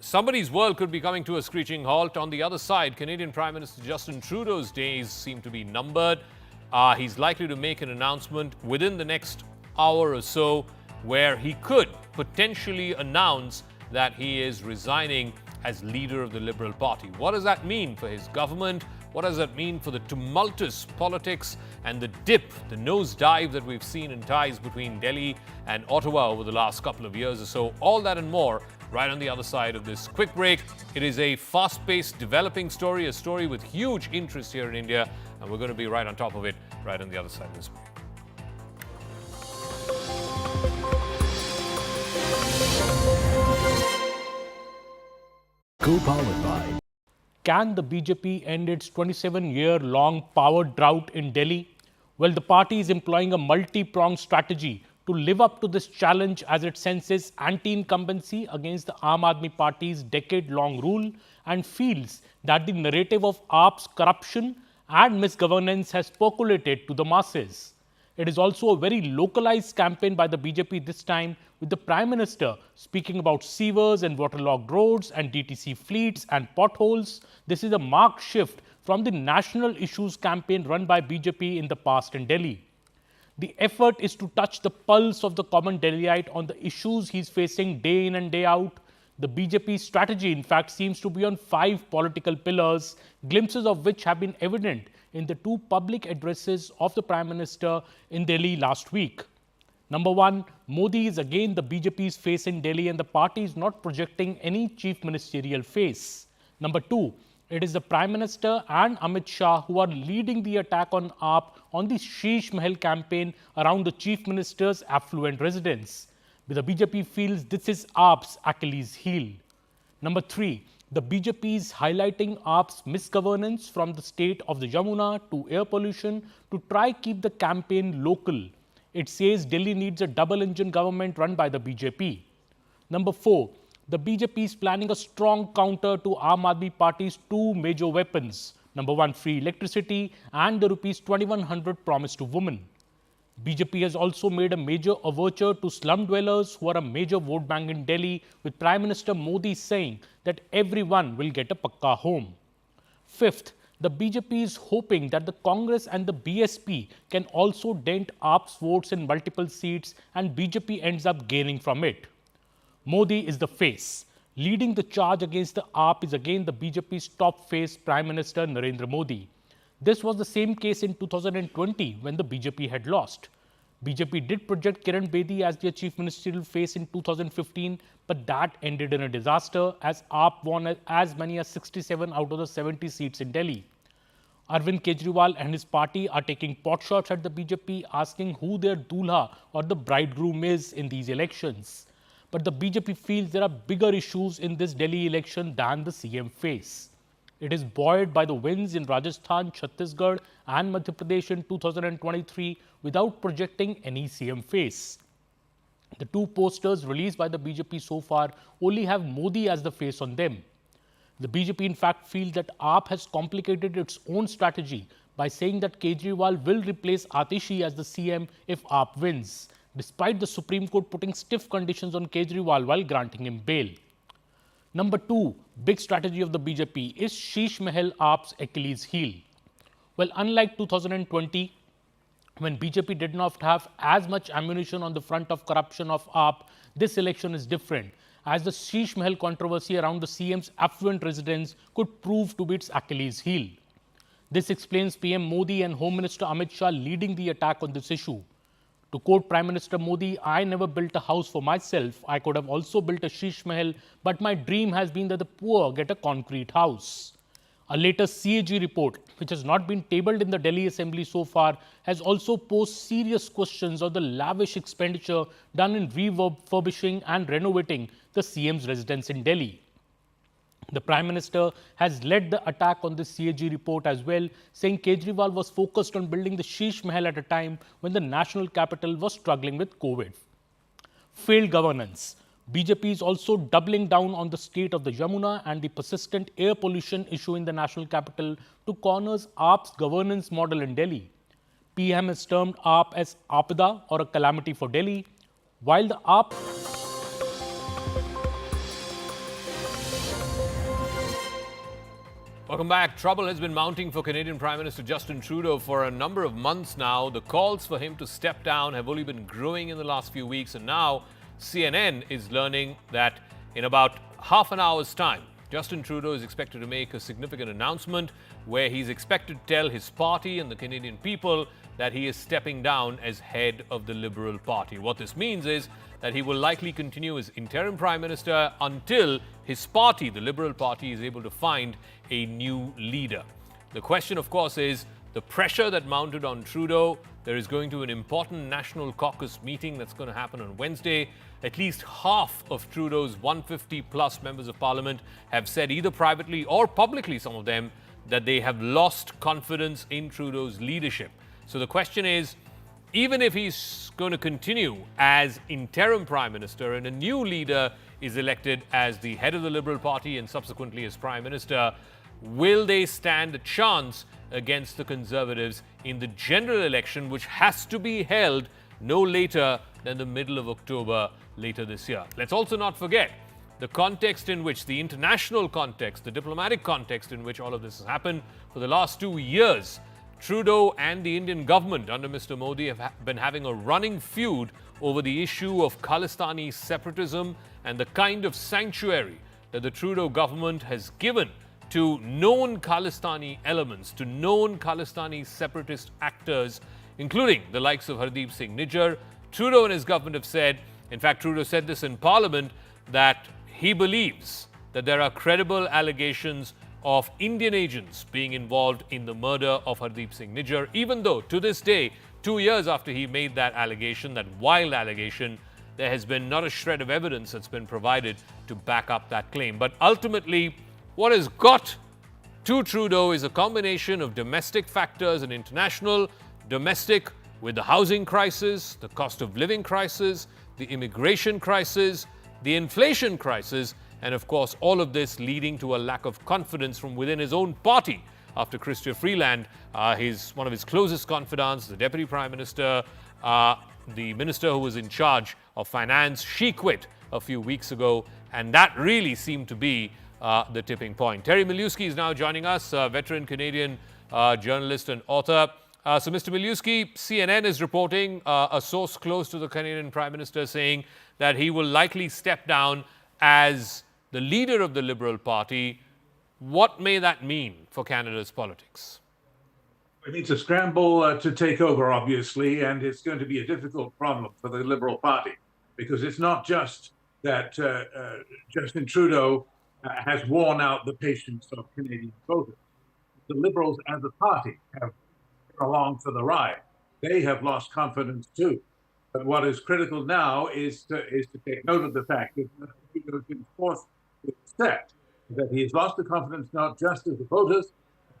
Somebody's world could be coming to a screeching halt. On the other side, Canadian Prime Minister Justin Trudeau's days seem to be numbered. He's likely to make an announcement within the next hour or so where he could potentially announce that he is resigning as leader of the Liberal Party. What does that mean for his government? What does that mean for the tumultuous politics and the dip, the nosedive that we've seen in ties between Delhi and Ottawa over the last couple of years or so? All that and more right on the other side of this quick break. It is a fast-paced, developing story, a story with huge interest here in India, and we're going to be right on top of it right on the other side of this break. Co-powered by. Can the BJP end its 27-year-long power drought in Delhi? Well, the party is employing a multi-pronged strategy to live up to this challenge as it senses anti-incumbency against the Aam Aadmi Party's decade-long rule and feels that the narrative of AAP's corruption and misgovernance has percolated to the masses. It is also a very localized campaign by the BJP this time, with the Prime Minister speaking about sewers and waterlogged roads and DTC fleets and potholes. This is a marked shift from the national issues campaign run by BJP in the past in Delhi. The effort is to touch the pulse of the common Delhiite on the issues he's facing day in and day out. The BJP strategy, in fact, seems to be on 5 political pillars, glimpses of which have been evident in the 2 public addresses of the Prime Minister in Delhi last week. Number 1, Modi is again the BJP's face in Delhi and the party is not projecting any chief ministerial face. Number 2, it is the Prime Minister and Amit Shah who are leading the attack on AAP on the Sheesh Mahal campaign around the Chief Minister's affluent residence. The BJP feels this is AAP's Achilles heel. Number 3, the BJP is highlighting AAP's misgovernance from the state of the Yamuna to air pollution to try keep the campaign local. It says Delhi needs a double-engine government run by the BJP. Number 4, the BJP is planning a strong counter to Aam Aadmi Party's 2 major weapons. Number 1, free electricity and the rupees 2100 promised to women. BJP has also made a major overture to slum dwellers who are a major vote bank in Delhi, with Prime Minister Modi saying that everyone will get a pakka home. 5th, the BJP is hoping that the Congress and the BSP can also dent AAP's votes in multiple seats and BJP ends up gaining from it. Modi is the face. Leading the charge against the AAP is again the BJP's top face, Prime Minister Narendra Modi. This was the same case in 2020 when the BJP had lost. BJP did project Kiran Bedi as their chief ministerial face in 2015, but that ended in a disaster as AAP won as many as 67 out of the 70 seats in Delhi. Arvind Kejriwal and his party are taking potshots at the BJP, asking who their doolha or the bridegroom is in these elections. But the BJP feels there are bigger issues in this Delhi election than the CM face. It is buoyed by the wins in Rajasthan, Chhattisgarh and Madhya Pradesh in 2023 without projecting any CM face. The 2 posters released by the BJP so far only have Modi as the face on them. The BJP in fact feels that AAP has complicated its own strategy by saying that Kejriwal will replace Atishi as the CM if AAP wins, despite the Supreme Court putting stiff conditions on Kejriwal while granting him bail. Number 2, big strategy of the BJP is Sheesh Mahal AAP's Achilles heel. Well, unlike 2020, when BJP did not have as much ammunition on the front of corruption of AAP, this election is different, as the Sheesh Mahal controversy around the CM's affluent residence could prove to be its Achilles heel. This explains PM Modi and Home Minister Amit Shah leading the attack on this issue. To quote Prime Minister Modi, I never built a house for myself. I could have also built a Sheesh Mahal, but my dream has been that the poor get a concrete house. A latest CAG report, which has not been tabled in the Delhi Assembly so far, has also posed serious questions on the lavish expenditure done in refurbishing and renovating the CM's residence in Delhi. The Prime Minister has led the attack on this CAG report as well, saying Kejriwal was focused on building the Sheesh Mahal at a time when the national capital was struggling with COVID. Failed governance. BJP is also doubling down on the state of the Yamuna and the persistent air pollution issue in the national capital to corner AAP's governance model in Delhi. PM has termed AAP as Apada or a calamity for Delhi, while the AAP Welcome back. Trouble has been mounting for Canadian Prime Minister Justin Trudeau for a number of months now. The calls for him to step down have only been growing in the last few weeks, and now CNN is learning that in about half an hour's time, Justin Trudeau is expected to make a significant announcement where he's expected to tell his party and the Canadian people that he is stepping down as head of the Liberal Party. What this means is that he will likely continue as interim Prime Minister until his party, the Liberal Party, is able to find a new leader. The question, of course, is the pressure that mounted on Trudeau. There is going to be an important National Caucus meeting that's going to happen on Wednesday. At least half of Trudeau's 150 plus members of parliament have said, either privately or publicly, some of them, that they have lost confidence in Trudeau's leadership. So the question is, even if he's going to continue as interim Prime Minister and a new leader is elected as the head of the Liberal Party and subsequently as Prime Minister, will they stand a chance against the Conservatives in the general election, which has to be held no later than the middle of October later this year? Let's also not forget the context in which, the international context, the diplomatic context in which all of this has happened. For the last 2 years, Trudeau and the Indian government under Mr. Modi have been having a running feud over the issue of Khalistani separatism and the kind of sanctuary that the Trudeau government has given to known Khalistani elements, to known Khalistani separatist actors, including the likes of Hardeep Singh Nijjar. Trudeau and his government have said, in fact, Trudeau said this in Parliament, that he believes that there are credible allegations of Indian agents being involved in the murder of Hardeep Singh Nijjar, even though to this day, 2 years after he made that allegation, that wild allegation, there has been not a shred of evidence that's been provided to back up that claim. But ultimately, what has got to Trudeau is a combination of domestic factors and international. Domestic with the housing crisis, the cost of living crisis, the immigration crisis, the inflation crisis, and of course, all of this leading to a lack of confidence from within his own party after Chrystia Freeland, one of his closest confidants, the Deputy Prime Minister, the Minister who was in charge of finance, she quit a few weeks ago, and that really seemed to be the tipping point. Terry Miliuski is now joining us, a veteran Canadian journalist and author. So, Mr. Miliuski, CNN is reporting a source close to the Canadian Prime Minister saying that he will likely step down as the leader of the Liberal Party. What may that mean for Canada's politics? It needs a scramble to take over, obviously, and it's going to be a difficult problem for the Liberal Party, because it's not just that Justin Trudeau has worn out the patience of Canadian voters. The Liberals as a party have been along for the ride. They have lost confidence too. But what is critical now is to take note of the fact that Trudeau has been forced to accept that he has lost the confidence not just of the voters,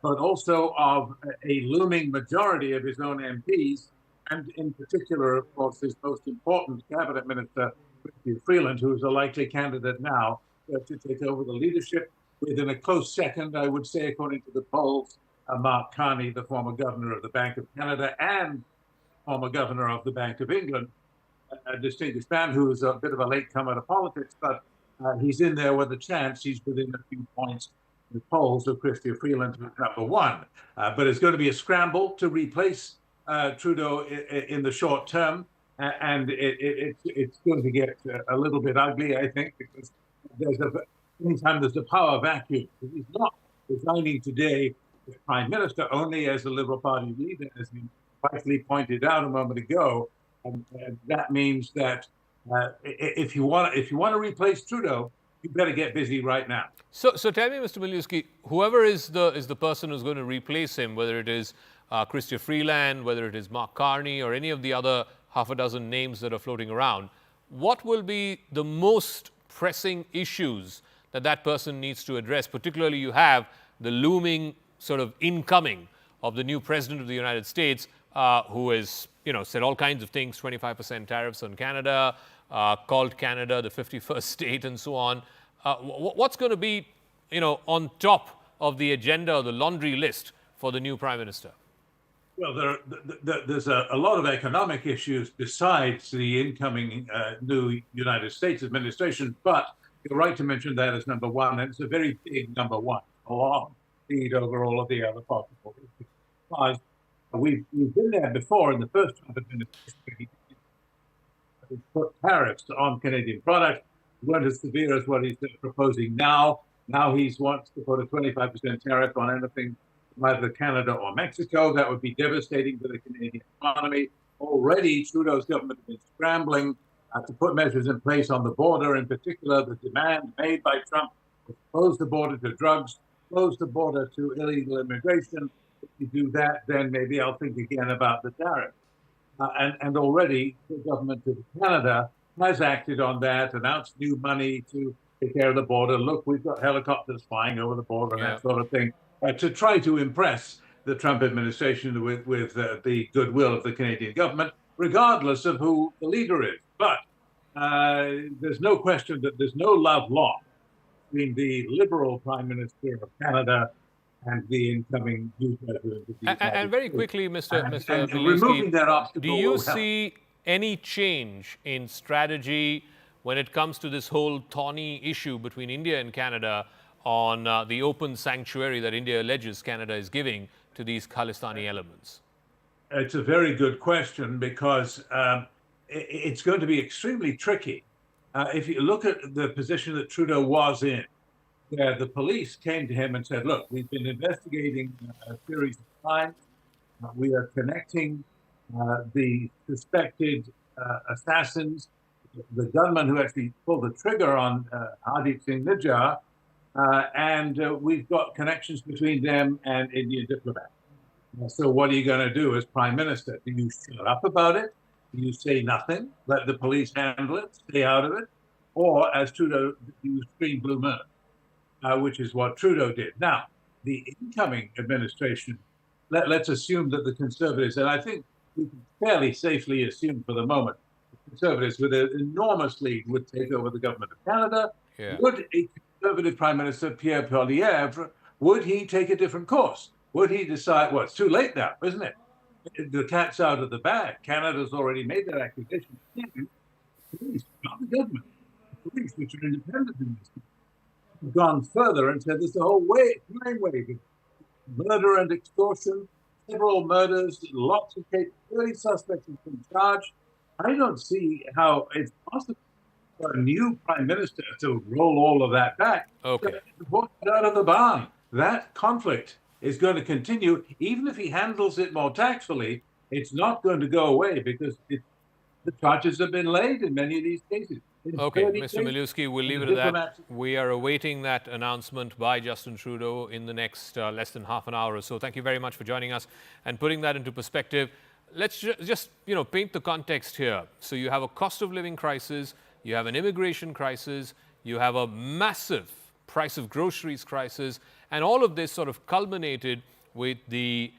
but also of a looming majority of his own MPs, and in particular, of course, his most important cabinet minister, Chrystia Freeland, who is a likely candidate now to take over the leadership. Within a close second, I would say, according to the polls, Mark Carney, the former governor of the Bank of Canada and former governor of the Bank of England, a distinguished man who is a bit of a latecomer to politics, but he's in there with a chance. He's within a few points in the polls of Chrystia Freeland, who's number one. But it's going to be a scramble to replace Trudeau in the short term, and it's going to get a little bit ugly, I think, because anytime there's a power vacuum. He's not resigning today as Prime Minister, only as the Liberal Party leader, as you rightly pointed out a moment ago. And that means that if you want to replace Trudeau, you better get busy right now. So tell me, Mr. Miliuski, whoever is the person who's going to replace him, whether it is Chrystia Freeland, whether it is Mark Carney, or any of the other half a dozen names that are floating around, what will be the most pressing issues that person needs to address? Particularly, you have the looming sort of incoming of the new president of the United States, who has said all kinds of things, 25% tariffs on Canada, called Canada the 51st state, and so on. What's going to be, on top of the agenda or the laundry list for the new Prime Minister? Well, there's a lot of economic issues besides the incoming new United States administration, but you're right to mention that as number one, and it's a very big number one, a long lead over all of the other possible issues. Because we've been there before in the first Trump administration. He put tariffs on Canadian products. Weren't as severe as what he's proposing now. Now he wants to put a 25% tariff on anything from either Canada or Mexico. That would be devastating to the Canadian economy. Already, Trudeau's government has been scrambling to put measures in place on the border. In particular, the demand made by Trump to close the border to drugs, close the border to illegal immigration. If you do that, then maybe I'll think again about the tariff. And already the government of Canada has acted on that, announced new money to take care of the border. Look, we've got helicopters flying over the border and that sort of thing, to try to impress the Trump administration with the goodwill of the Canadian government, regardless of who the leader is. But there's no question that there's no love lost between the Liberal Prime Minister of Canada and the incoming new president of the United States. And very quickly, Mr. And removing that obstacle do you will help. see any change in strategy when it comes to this whole thorny issue between India and Canada on the open sanctuary that India alleges Canada is giving to these Khalistani elements? It's a very good question because it's going to be extremely tricky. If you look at the position that Trudeau was in, where the police came to him and said, look, we've been investigating a series of crimes. We are connecting the suspected assassins, the gunman who actually pulled the trigger on Hardeep Singh Nijjar, and we've got connections between them and Indian diplomats. So what are you going to do as Prime Minister? Do you shut up about it? Do you say nothing? Let the police handle it, stay out of it? Or, as Trudeau, do you scream blue murder? Which is what Trudeau did. Now, the incoming administration, let's assume that the Conservatives, and I think we can fairly safely assume for the moment, the Conservatives with an enormous lead would take over the government of Canada. Yeah. Would a Conservative Prime Minister, Pierre Poilievre, would he take a different course? Would he decide, well, it's too late now, isn't it? The cat's out of the bag. Canada's already made that accusation. The police, not the government. The police, which are independent in this, gone further and said there's a whole crime wave of murder and extortion, several murders, lots of cases, 30 suspects have been charged. I don't see how it's possible for a new prime minister to roll all of that back. Okay. Put it out of the barn. That conflict is going to continue. Even if he handles it more tactfully, it's not going to go away because the charges have been laid in many of these cases. Okay, Mr. Miliuski, we'll leave it at that. We are awaiting that announcement by Justin Trudeau in the next less than half an hour or so. Thank you very much for joining us and putting that into perspective. Let's just paint the context here. So you have a cost of living crisis, you have an immigration crisis, you have a massive price of groceries crisis, and all of this sort of culminated with the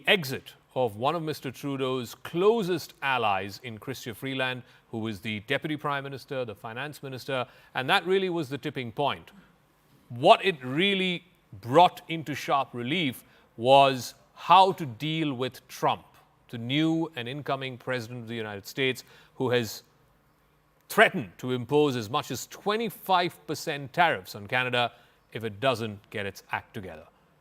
exit of one of Mr. Trudeau's closest allies in Chrystia Freeland, who was the Deputy Prime Minister, the Finance Minister, and that really was the tipping point. What it really brought into sharp relief was how to deal with Trump, the new and incoming President of the United States, who has threatened to impose as much as 25% tariffs on Canada if it doesn't get its act together.